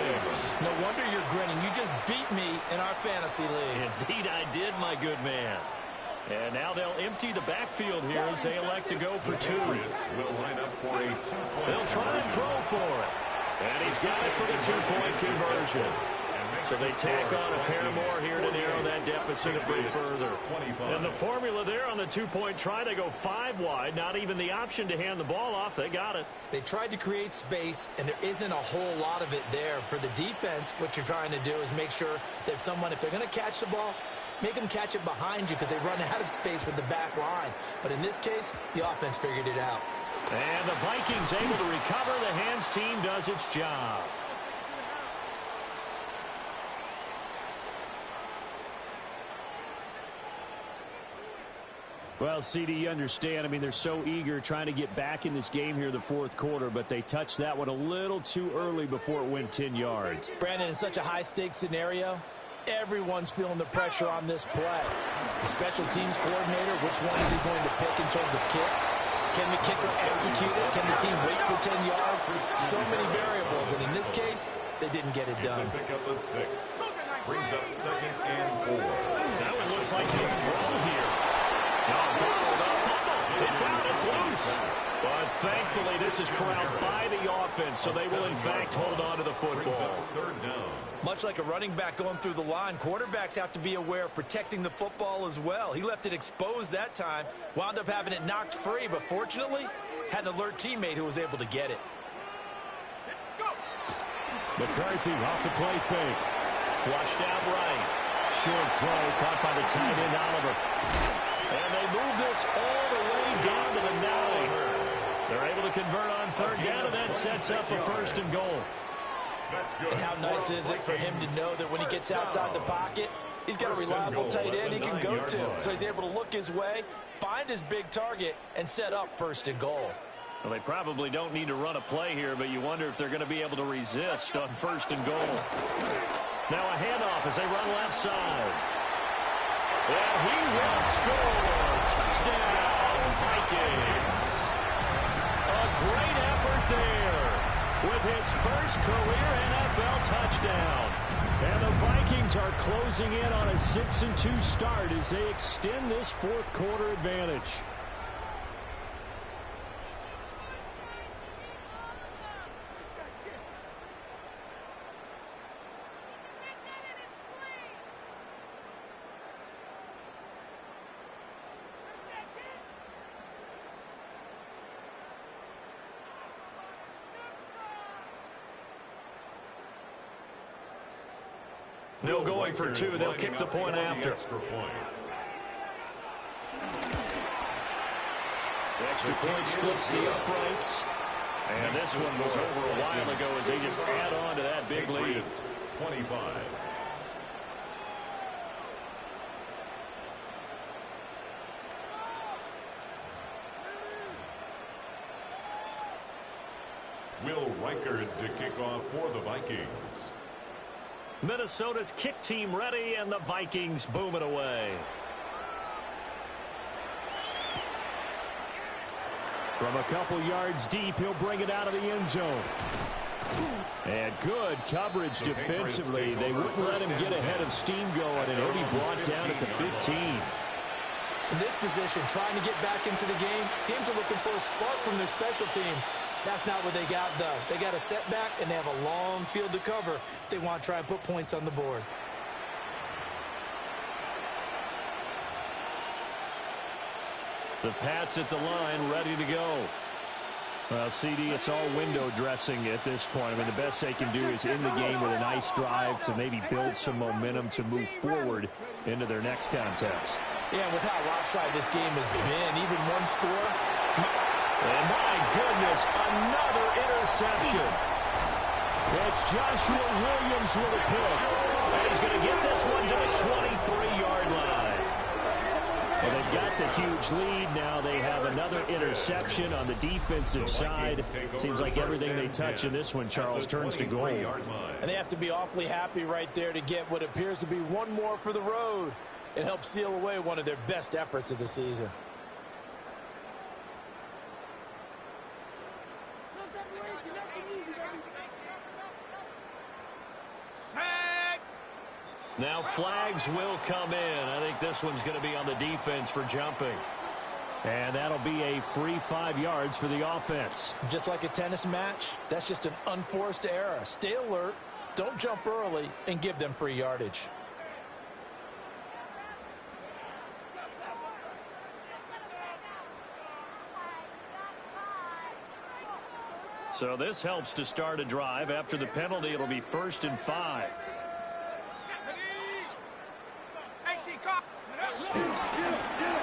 No wonder you're grinning. You just beat me in our fantasy league. Indeed I did, my good man. And now they'll empty the backfield here as they elect to go for 2. Will line up for a 2-point. They'll try and throw for it. And he's got it for the 2-point conversion. So they tack on a pair more here to narrow that deficit a bit further. And the formula there on the 2-point try to go 5 wide, not even the option to hand the ball off. They got it. They tried to create space, and there isn't a whole lot of it there. For the defense, what you're trying to do is make sure that if they're going to catch the ball, make them catch it behind you because they run out of space with the back line. But in this case, the offense figured it out. And the Vikings able to recover. The hands team does its job. Well, CD, you understand. I mean, they're so eager trying to get back in this game here the 4th quarter, but they touched that one a little too early before it went 10 yards. Brandon, in such a high-stakes scenario, everyone's feeling the pressure on this play. The special teams coordinator, which one is he going to pick in terms of kicks? Can the kicker execute it? Can the team wait for 10 yards? So many variables, and in this case, they didn't get it done. It's a pickup of 6. Brings up 2nd and 4. That one looks like he's thrown here. It's out, it's loose. But thankfully, this is corralled by the offense, so they will, in fact, hold on to the football. 3rd down. Much like a running back going through the line, quarterbacks have to be aware of protecting the football as well. He left it exposed that time, wound up having it knocked free, but fortunately, had an alert teammate who was able to get it. McCarthy off the play fake. Flushed out right. Short throw caught by the tight end, Oliver. And they move this all the way down to the 9. They're able to convert on 3rd down, and that sets up a 1st and goal. And how nice is it for him to know that when he gets outside the pocket, he's got a reliable tight end he can go to. So he's able to look his way, find his big target, and set up 1st and goal. Well, they probably don't need to run a play here, but you wonder if they're going to be able to resist on 1st and goal. Now a handoff as they run left side. And he will score. Touchdown. there with his first career NFL touchdown. And the Vikings are closing in on a 6-2 start as they extend this fourth quarter advantage. No going for two. They'll kick the point after. The extra point splits the uprights. And this one was over a while ago as they just add on to that big lead. 25. Will Reichard to kick off for the Vikings. Minnesota's kick team ready, and the Vikings boom it away. From a couple yards deep, he'll bring it out of the end zone. And good coverage defensively. They wouldn't let him get ahead of steam going, and he'll be brought down at the 15. In this position, trying to get back into the game, teams are looking for a spark from their special teams. That's not what they got, though. They got a setback, and they have a long field to cover if they want to try and put points on the board. The Pats at the line, ready to go. Well, CD, it's all window dressing at this point. I mean, the best they can do is in the game with a nice drive to maybe build some momentum to move forward into their next contest. Yeah, with how lopsided this game has been, even one score. And my goodness, another interception. It's Joshua Williams with a pick. And he's going to get this one to the 23-yard line. Well, they've got the huge lead. Now they have another interception on the defensive side. Seems like everything they touch in this one, Charles, turns to gold. And they have to be awfully happy right there to get what appears to be one more for the road. It helps seal away one of their best efforts of the season. Now flags will come in. I think this one's going to be on the defense for jumping. And that'll be a free 5 yards for the offense. Just like a tennis match, that's just an unforced error. Stay alert, don't jump early, and give them free yardage. So this helps to start a drive. After the penalty, it'll be 1st and 5.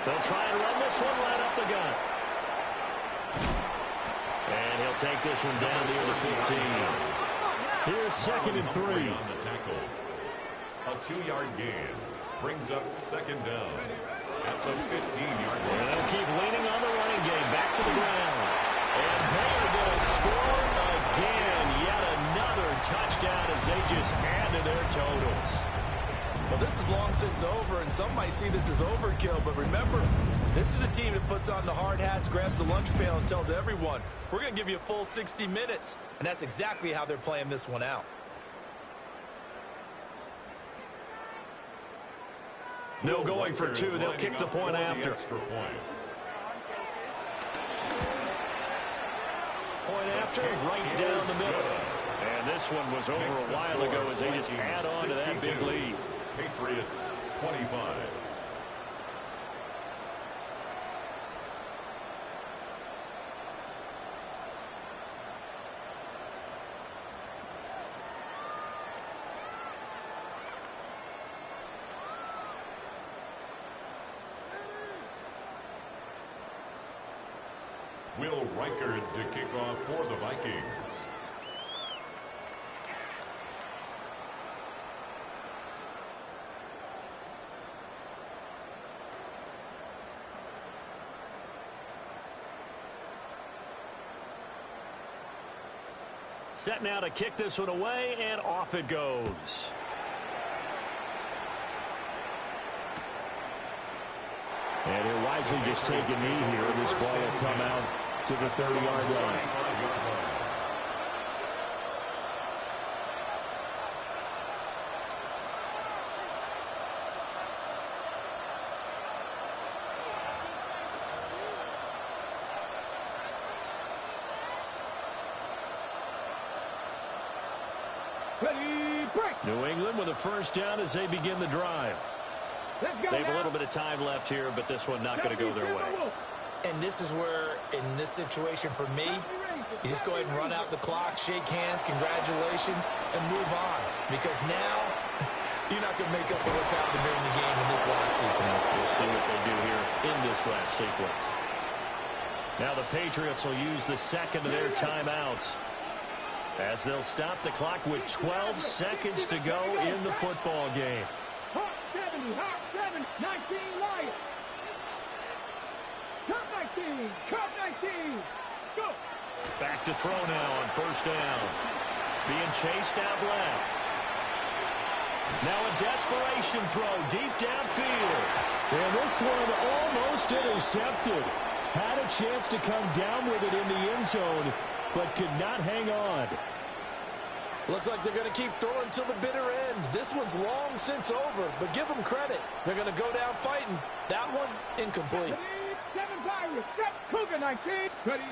They'll try and run this one right up the gut. And he'll take this one down near the 15. Here's 2nd and 3. On the tackle. A 2-yard gain brings up 2nd down at the 15-yard line. And they'll keep leaning on the running game. Back to the ground. And they're going to score again. Yet another touchdown as they just add to their totals. Well, this is long since over, and some might see this as overkill. But remember, this is a team that puts on the hard hats, grabs the lunch pail, and tells everyone, we're going to give you a full 60 minutes. And that's exactly how they're playing this one out. No going for two. They'll kick the point after. Point after, right down the middle. And this one was over a while ago as they just add on to that big lead. Patriots 25. Will Reichard to kick off for the Vikings. Set now to kick this one away, and off it goes. And he'll wisely just take a knee here. This ball will come out to the 30-yard line. Ready, break. New England with a first down as they begin the drive. Let's go They have now. a little bit of time left here, but this one not going to go their way. And this is where, in this situation for me, you just go ahead and run out the clock, shake hands, congratulations, and move on. Because now, you're not going to make up for what's happened during the game in this last sequence. We'll see what they do here in this last sequence. Now the Patriots will use the second of their timeouts as they'll stop the clock with 12 seconds to go in the football game. Hot 70, hot 7, 19 Lions. Cut 19, cut 19. Go. Back to throw now on first down. Being chased out left. Now a desperation throw deep downfield. And this one almost intercepted. Had a chance to come down with it in the end zone, but could not hang on. Looks like they're going to keep throwing till the bitter end. This one's long since over, but give them credit. They're going to go down fighting. That one, incomplete. Ready, 7 Pirates, step, Cougar 19. Ready.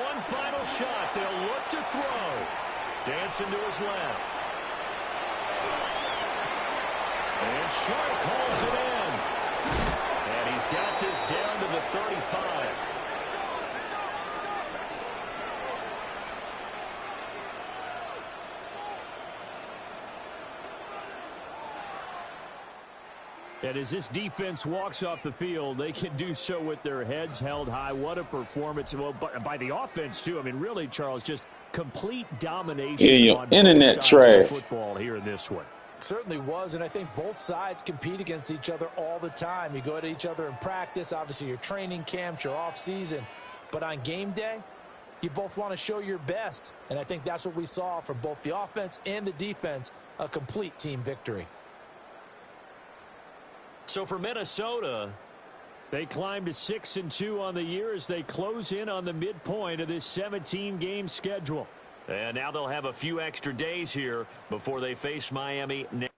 One final shot. They'll look to throw. Dancing to his left. And Sharp calls it in. And he's got this down to the 35. And as this defense walks off the field, they can do so with their heads held high. What a performance. Well, by the offense, too. I mean, really, Charles, just complete domination. Yeah, your on internet both sides of trash. football here in this one. Certainly was, and I think both sides compete against each other all the time. You go at each other in practice, obviously your training camps, your off-season. But on game day, you both want to show your best. And I think that's what we saw from both the offense and the defense, a complete team victory. So for Minnesota, they climb to 6-2 on the year as they close in on the midpoint of this 17-game schedule. and now they'll have a few extra days here before they face Miami next.